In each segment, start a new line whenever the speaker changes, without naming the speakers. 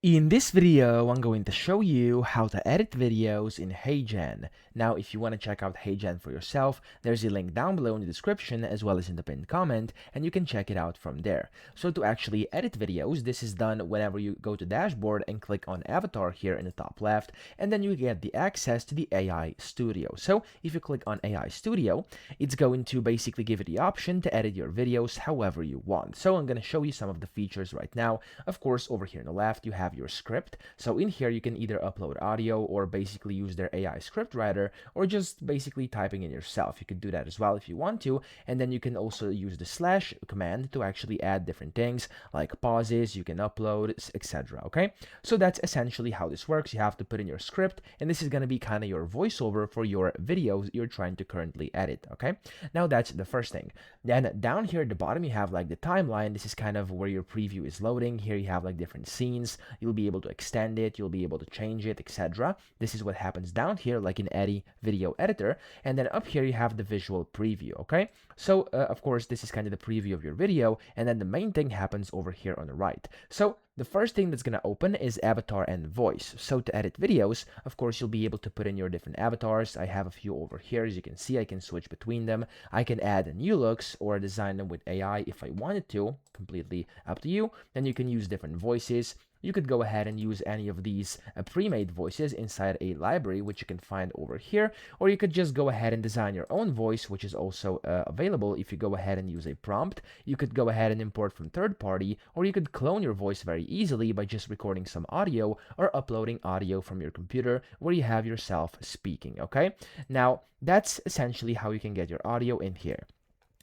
In this video, I'm going to show you how to edit videos in HeyGen. Now, if you want to check out HeyGen for yourself, there's a link down below in the description as well as in the pinned comment, and you can check it out from there. So to actually edit videos, this is done whenever you go to dashboard and click on avatar here in the top left, and then you get the access to the AI Studio. So if you click on AI Studio, it's going to basically give you the option to edit your videos however you want. So I'm going to show you some of the features right now. Of course, over here on the left, you have your script. So in here, you can either upload audio or basically use their AI script writer, or just basically typing in yourself. You could do that as well if you want to. And then you can also use the slash command to actually add different things like pauses, you can upload, etc. Okay, so that's essentially how this works. You have to put in your script, and this is going to be kind of your voiceover for your videos you're trying to currently edit. Okay, now that's the first thing. Then down here at the bottom, you have like the timeline. This is kind of where your preview is loading. Here you have like different scenes. You'll be able to extend it, you'll be able to change it, etc. This is what happens down here, like in any video editor. And then up here you have the visual preview. Okay, so of course this is kind of the preview of your video, and then the main thing happens over here on the right. So the first thing that's going to open is avatar and voice. So to edit videos, of course, you'll be able to put in your different avatars. I have a few over here. As you can see, I can switch between them. I can add new looks or design them with AI if I wanted to, completely up to you. Then you can use different voices. You could go ahead and use any of these pre-made voices inside a library, which you can find over here, or you could just go ahead and design your own voice, which is also available if you go ahead and use a prompt. You could go ahead and import from third party, or you could clone your voice very easily by just recording some audio or uploading audio from your computer where you have yourself speaking. Okay, now that's essentially how you can get your audio in here.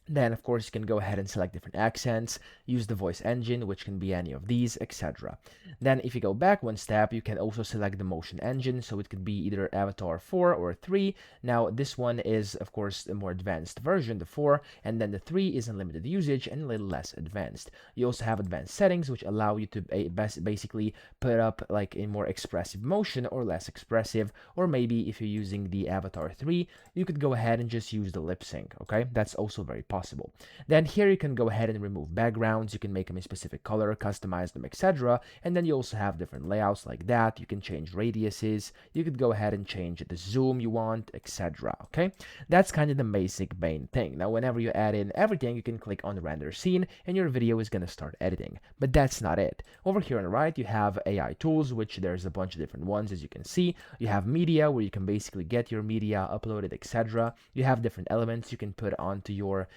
Then, of course, you can go ahead and select different accents, use the voice engine, which can be any of these, etc. Then, if you go back one step, you can also select the motion engine, so it could be either Avatar 4 or 3. Now, this one is, of course, the more advanced version, the 4, and then the 3 is unlimited usage and a little less advanced. You also have advanced settings, which allow you to basically put up like a more expressive motion or less expressive, or maybe if you're using the Avatar 3, you could go ahead and just use the lip sync, okay? That's also very possible. Then here you can go ahead and remove backgrounds, you can make them a specific color, customize them, etc. And then you also have different layouts like that. You can change radiuses, you could go ahead and change the zoom you want, etc. Okay, that's kind of the basic main thing. Now whenever you add in everything, you can click on the render scene and your video is going to start editing. But that's not it. Over here on the right you have AI tools, which there's a bunch of different ones. As you can see, you have media, where you can basically get your media uploaded, etc. You have different elements you can put onto your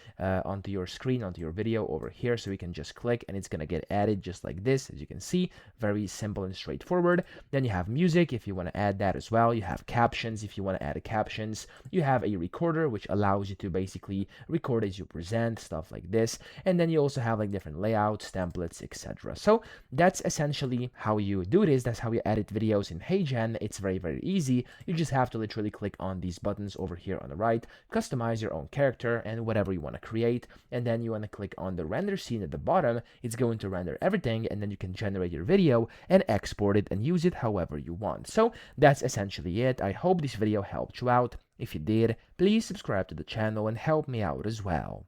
screen, onto your video over here. So you can just click and it's going to get added just like this. As you can see, very simple and straightforward. Then you have music if you want to add that as well. You have captions if you want to add captions. You have a recorder, which allows you to basically record as you present, stuff like this. And then you also have like different layouts, templates, etc. So that's essentially how you do this. That's how you edit videos in HeyGen. It's very, very easy. You just have to literally click on these buttons over here on the right, customize your own character and whatever you want to create, and then you want to click on the render scene at the bottom. It's going to render everything, and then you can generate your video and export it and use it however you want. So that's essentially it. I hope this video helped you out. If you did, please subscribe to the channel and help me out as well.